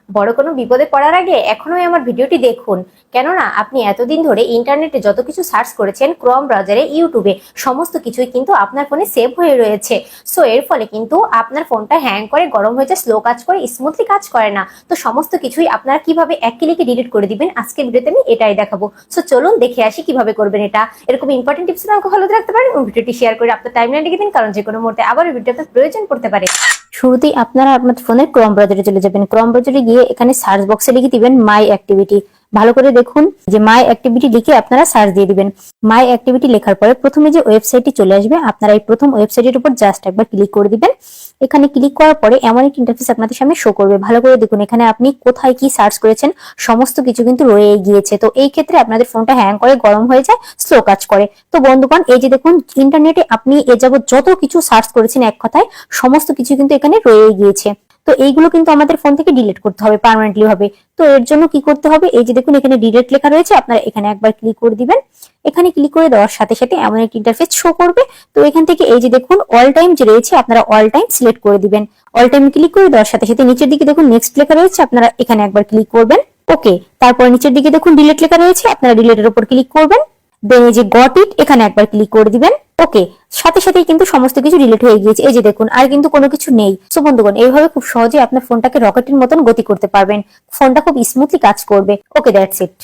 বড় কোনো বিপদে পড়ার আগে এখনোই আমার ভিডিওটি দেখুন, কেননা আপনি এতদিন ধরে ইন্টারনেটে যত কিছু সার্চ করেছেন, ক্রোম ব্রাউজারে, ইউটিউবে, সমস্ত কিছুই কিন্তু আপনার ফোনে সেভ হয়ে রয়েছে। সো এর ফলে কিন্তু আপনার ফোনটা হ্যাং করে, গরম হয়ে যায়, স্লো কাজ করে, স্মুথলি কাজ করে না। তো সমস্ত কিছুই আপনারা কিভাবে এক ক্লিকে ডিলিট করে দিবেন, আজকের ভিডিওতে আমি এটাই দেখাবো। সো চলুন দেখে আসি কিভাবে করবেন এটা। এরকম ইম্পর্টেন্ট টিপস আমাকে ফলো রাখতে পারেন এবং ভিডিওটি শেয়ার করে আপনার টাইমলাইনে লিখে দিন, কারণ যে কোনো মুহূর্তে আবার ভিডিও আপনার প্রয়োজন পড়তে পারে। শুরুতেই আপনারা আপনার ফোনের ক্রোম ব্রাউজারে চলে যাবেন। ক্রোম ব্রাউজারে গিয়ে এখানে সার্চ বক্সে লিখে দিবেন মাই অ্যাক্টিভিটি। ভালো করে দেখুন যে মাই অ্যাক্টিভিটি লিখে আপনারা সার্চ দিয়ে দিবেন। মাই অ্যাক্টিভিটি লেখার পরে প্রথমে যে ওয়েবসাইটটি চলে আসবে, আপনারা এই প্রথম ওয়েবসাইটের উপর জাস্ট একবার ক্লিক করে দিবেন। এখানে ক্লিক করার পরে এমন একটা ইন্টারফেস আপনাদের সামনে শো করবে। ভালো করে দেখুন, এখানে আপনি কোথায় কি সার্চ করেছেন সমস্ত কিছু কিন্তু রয়ে গিয়েছে। তো এই ক্ষেত্রে আপনাদের ফোনটা হ্যাং করে, গরম হয়ে যায়, স্লো কাজ করে। তো বন্ধুগণ, এই যে দেখুন ইন্টারনেটে আপনি এ যাবত যত কিছু সার্চ করেছেন এক কথায় সমস্ত কিছু কিন্তু এখানে রয়ে গিয়েছে। তো এইগুলো কিন্তু আমাদের ফোন থেকে ডিলিট করতে হবে পার্মানেন্টলি ভাবে। তো এর জন্য কি করতে হবে, এই যে দেখুন এখানে ডিলিট লেখা রয়েছে, আপনারা এখানে একবার ক্লিক করে দিবেন। এখানে ক্লিক করে দেওয়ার সাথে সাথে এমন একটা ইন্টারফেস শো করবে। তো এখান থেকে এই যে দেখুন অল টাইম যে রয়েছে, আপনারা অল টাইম সিলেক্ট করে দিবেন। অল টাইম ক্লিক করে দেওয়ার সাথে সাথে নিচের দিকে দেখুন নেক্সট লেখা রয়েছে, আপনারা এখানে একবার ক্লিক করবেন। ওকে, তারপর নিচের দিকে দেখুন ডিলিট লেখা রয়েছে, আপনারা ডিলিটের উপর ক্লিক করবেন। দেন এই যে গট ইট, এখানে একবার ক্লিক করে দিবেন। ওকে, সাথে সাথেই কিন্তু সমস্ত কিছু ডিলিট হয়ে গিয়েছে। এই যে দেখুন আর কিন্তু কোনো কিছু নেই। সো বন্ধুগণ, এইভাবে খুব সহজে আপনার ফোনটাকে রকেটের মতন গতি করতে পারবেন। ফোনটা খুব স্মুথলি কাজ করবে। ওকে, দ্যাটস ইট।